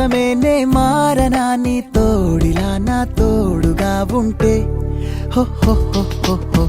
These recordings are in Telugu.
ప్రాణమే నే మారనా నీ తోడిలా నా తోడుగా ఉంటే హో హో హో హో హో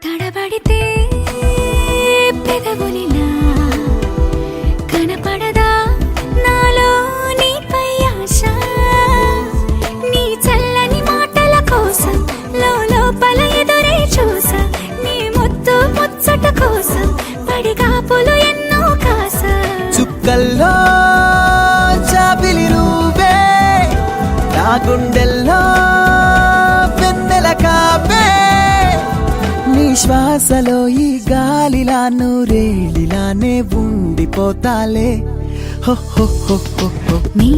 తడబడితే పెదవులిలా కనపడదా నాలో నీపై ఆశ నీ చల్లని మాటల కోసం లోపల ఎదురే చూసా నీ ముద్దు ముచ్చట కోసం పడిగాపులు ఎన్నో కాస చుక్కల్లో చాపిలి నువ్వే నా గుండెల్లో వెన్నెల కాపే నీ శ్వాసలో ఈ గాలిలా నూరేలిలానే ఉండిపోతాలే హో హో హో హో హో నీ